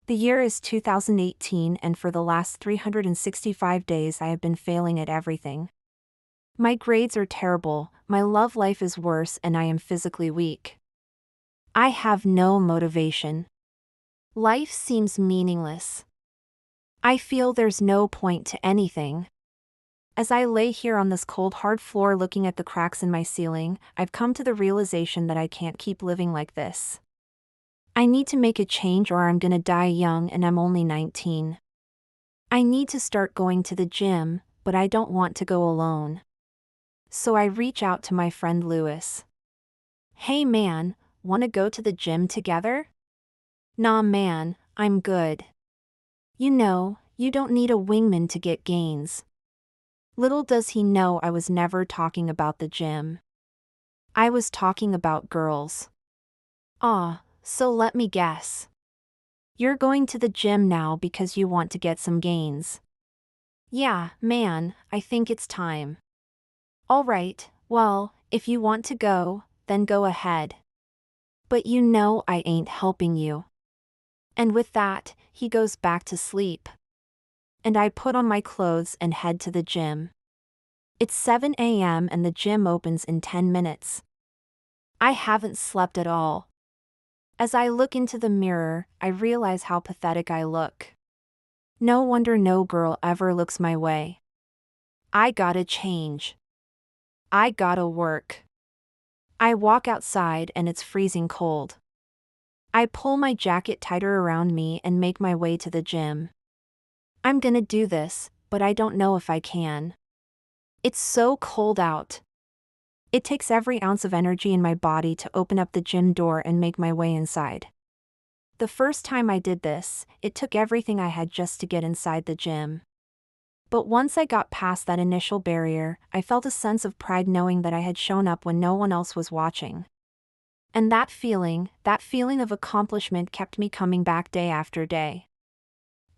The year is 2018, and for the last 365 days I have been failing at everything. My grades are terrible, my love life is worse, and I am physically weak. I have no motivation. Life seems meaningless. I feel there's no point to anything. As I lay here on this cold, hard floor looking at the cracks in my ceiling, I've come to the realization that I can't keep living like this. I need to make a change or I'm gonna die young, and I'm only 19. I need to start going to the gym, but I don't want to go alone. So I reach out to my friend Lewis. Hey man, wanna go to the gym together? Nah man, I'm good. You know, you don't need a wingman to get gains. Little does he know I was never talking about the gym. I was talking about girls. So let me guess. You're going to the gym now because you want to get some gains. Yeah, man, I think it's time. Alright, well, if you want to go, then go ahead. But you know I ain't helping you. And with that, he goes back to sleep. And I put on my clothes and head to the gym. It's 7 a.m. and the gym opens in 10 minutes. I haven't slept at all. As I look into the mirror, I realize how pathetic I look. No wonder no girl ever looks my way. I gotta change. I gotta work. I walk outside and it's freezing cold. I pull my jacket tighter around me and make my way to the gym. I'm gonna do this, but I don't know if I can. It's so cold out. It takes every ounce of energy in my body to open up the gym door and make my way inside. The first time I did this, it took everything I had just to get inside the gym. But once I got past that initial barrier, I felt a sense of pride knowing that I had shown up when no one else was watching. And that feeling of accomplishment kept me coming back day after day.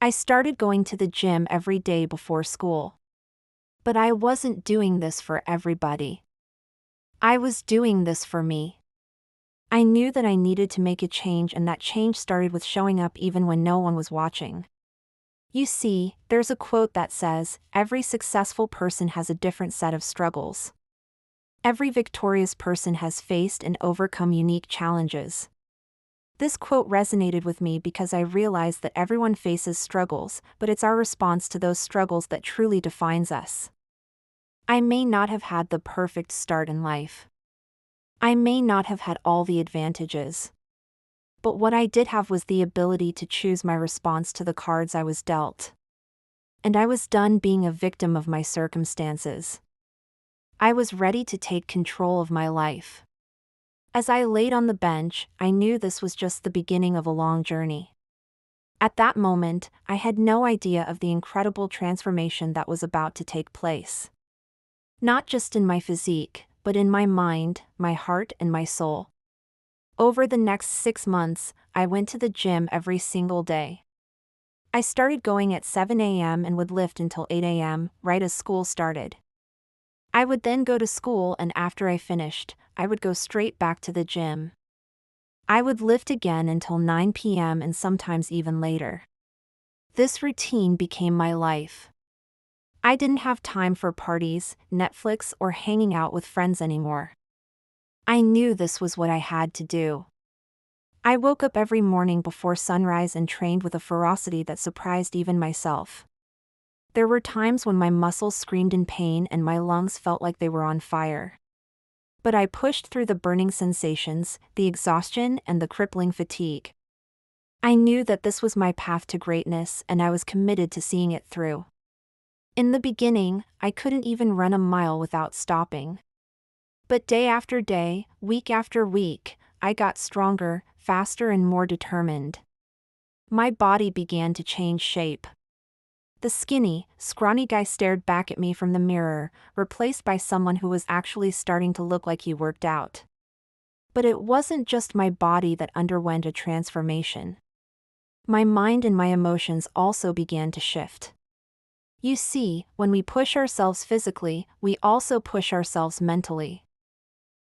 I started going to the gym every day before school. But I wasn't doing this for everybody. I was doing this for me. I knew that I needed to make a change, and that change started with showing up even when no one was watching. You see, there's a quote that says, "Every successful person has a different set of struggles. Every victorious person has faced and overcome unique challenges." This quote resonated with me because I realized that everyone faces struggles, but it's our response to those struggles that truly defines us. I may not have had the perfect start in life. I may not have had all the advantages. But what I did have was the ability to choose my response to the cards I was dealt. And I was done being a victim of my circumstances. I was ready to take control of my life. As I laid on the bench, I knew this was just the beginning of a long journey. At that moment, I had no idea of the incredible transformation that was about to take place. Not just in my physique, but in my mind, my heart, and my soul. Over the next 6 months, I went to the gym every single day. I started going at 7 a.m. and would lift until 8 a.m., right as school started. I would then go to school, and after I finished, I would go straight back to the gym. I would lift again until 9 p.m. and sometimes even later. This routine became my life. I didn't have time for parties, Netflix, or hanging out with friends anymore. I knew this was what I had to do. I woke up every morning before sunrise and trained with a ferocity that surprised even myself. There were times when my muscles screamed in pain and my lungs felt like they were on fire. But I pushed through the burning sensations, the exhaustion, and the crippling fatigue. I knew that this was my path to greatness, and I was committed to seeing it through. In the beginning, I couldn't even run a mile without stopping. But day after day, week after week, I got stronger, faster, and more determined. My body began to change shape. The skinny, scrawny guy stared back at me from the mirror, replaced by someone who was actually starting to look like he worked out. But it wasn't just my body that underwent a transformation. My mind and my emotions also began to shift. You see, when we push ourselves physically, we also push ourselves mentally.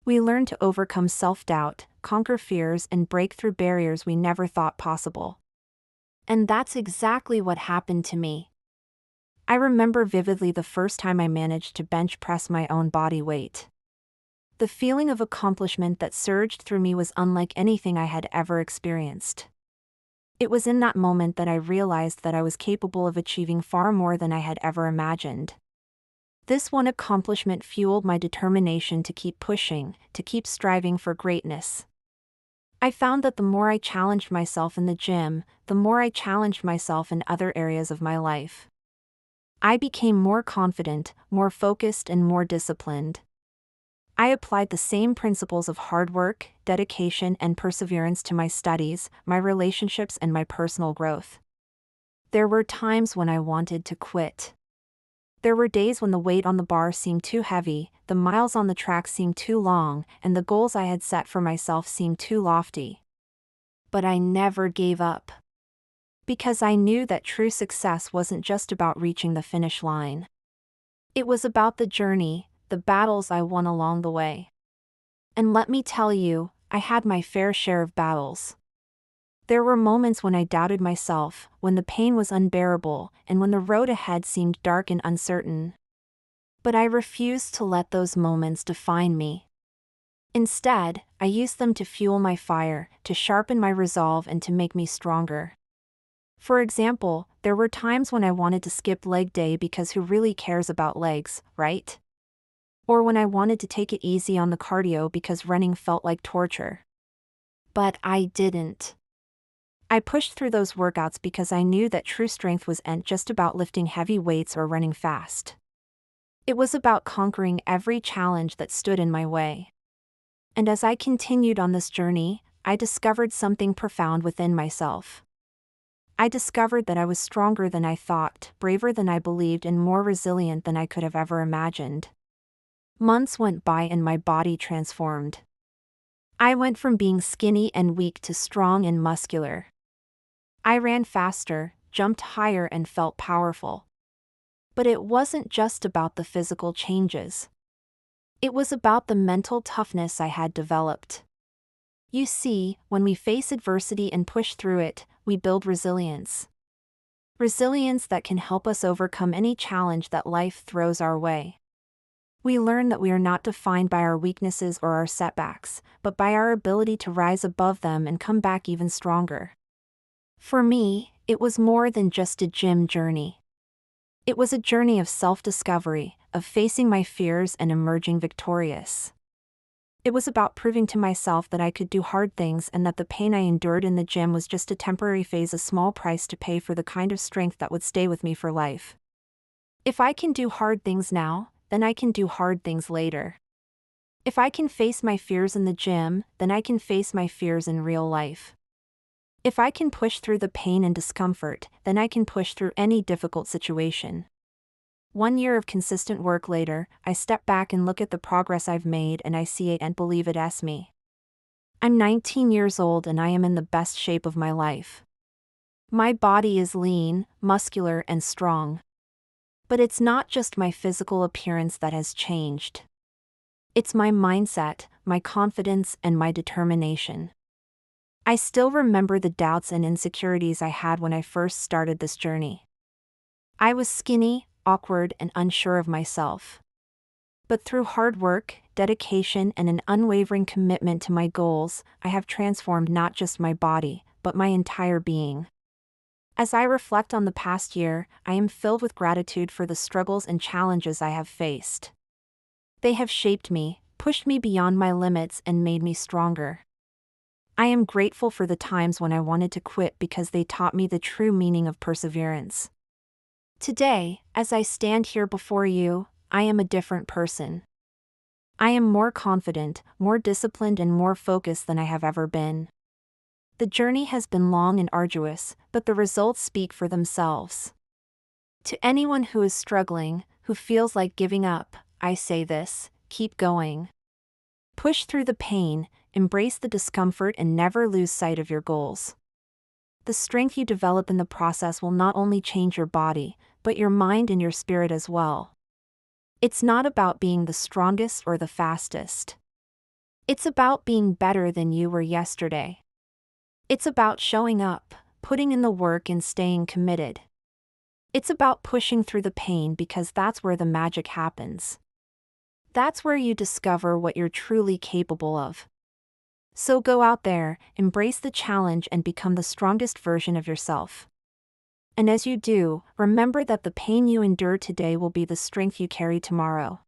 We learn to overcome self-doubt, conquer fears, and break through barriers we never thought possible. And that's exactly what happened to me. I remember vividly the first time I managed to bench press my own body weight. The feeling of accomplishment that surged through me was unlike anything I had ever experienced. It was in that moment that I realized that I was capable of achieving far more than I had ever imagined. This one accomplishment fueled my determination to keep pushing, to keep striving for greatness. I found that the more I challenged myself in the gym, the more I challenged myself in other areas of my life. I became more confident, more focused, and more disciplined. I applied the same principles of hard work, dedication, and perseverance to my studies, my relationships, and my personal growth. There were times when I wanted to quit. There were days when the weight on the bar seemed too heavy, the miles on the track seemed too long, and the goals I had set for myself seemed too lofty. But I never gave up. Because I knew that true success wasn't just about reaching the finish line. It was about the journey, the battles I won along the way. And let me tell you, I had my fair share of battles. There were moments when I doubted myself, when the pain was unbearable, and when the road ahead seemed dark and uncertain. But I refused to let those moments define me. Instead, I used them to fuel my fire, to sharpen my resolve, and to make me stronger. For example, there were times when I wanted to skip leg day because who really cares about legs, right? Or when I wanted to take it easy on the cardio because running felt like torture. But I didn't. I pushed through those workouts because I knew that true strength wasn't just about lifting heavy weights or running fast. It was about conquering every challenge that stood in my way. And as I continued on this journey, I discovered something profound within myself. I discovered that I was stronger than I thought, braver than I believed, and more resilient than I could have ever imagined. Months went by and my body transformed. I went from being skinny and weak to strong and muscular. I ran faster, jumped higher, and felt powerful. But it wasn't just about the physical changes. It was about the mental toughness I had developed. You see, when we face adversity and push through it, we build resilience. Resilience that can help us overcome any challenge that life throws our way. We learn that we are not defined by our weaknesses or our setbacks, but by our ability to rise above them and come back even stronger. For me, it was more than just a gym journey. It was a journey of self-discovery, of facing my fears and emerging victorious. It was about proving to myself that I could do hard things and that the pain I endured in the gym was just a temporary phase, a small price to pay for the kind of strength that would stay with me for life. If I can do hard things now, then I can do hard things later. If I can face my fears in the gym, then I can face my fears in real life. If I can push through the pain and discomfort, then I can push through any difficult situation. 1 year of consistent work later, I step back and look at the progress I've made and I see it and believe it as me. I'm 19 years old and I am in the best shape of my life. My body is lean, muscular, and strong. But it's not just my physical appearance that has changed. It's my mindset, my confidence, and my determination. I still remember the doubts and insecurities I had when I first started this journey. I was skinny, awkward, and unsure of myself. But through hard work, dedication, and an unwavering commitment to my goals, I have transformed not just my body, but my entire being. As I reflect on the past year, I am filled with gratitude for the struggles and challenges I have faced. They have shaped me, pushed me beyond my limits, and made me stronger. I am grateful for the times when I wanted to quit because they taught me the true meaning of perseverance. Today, as I stand here before you, I am a different person. I am more confident, more disciplined, and more focused than I have ever been. The journey has been long and arduous, but the results speak for themselves. To anyone who is struggling, who feels like giving up, I say this: keep going. Push through the pain, embrace the discomfort, and never lose sight of your goals. The strength you develop in the process will not only change your body, but your mind and your spirit as well. It's not about being the strongest or the fastest. It's about being better than you were yesterday. It's about showing up, putting in the work and staying committed. It's about pushing through the pain because that's where the magic happens. That's where you discover what you're truly capable of. So go out there, embrace the challenge, and become the strongest version of yourself. And as you do, remember that the pain you endure today will be the strength you carry tomorrow.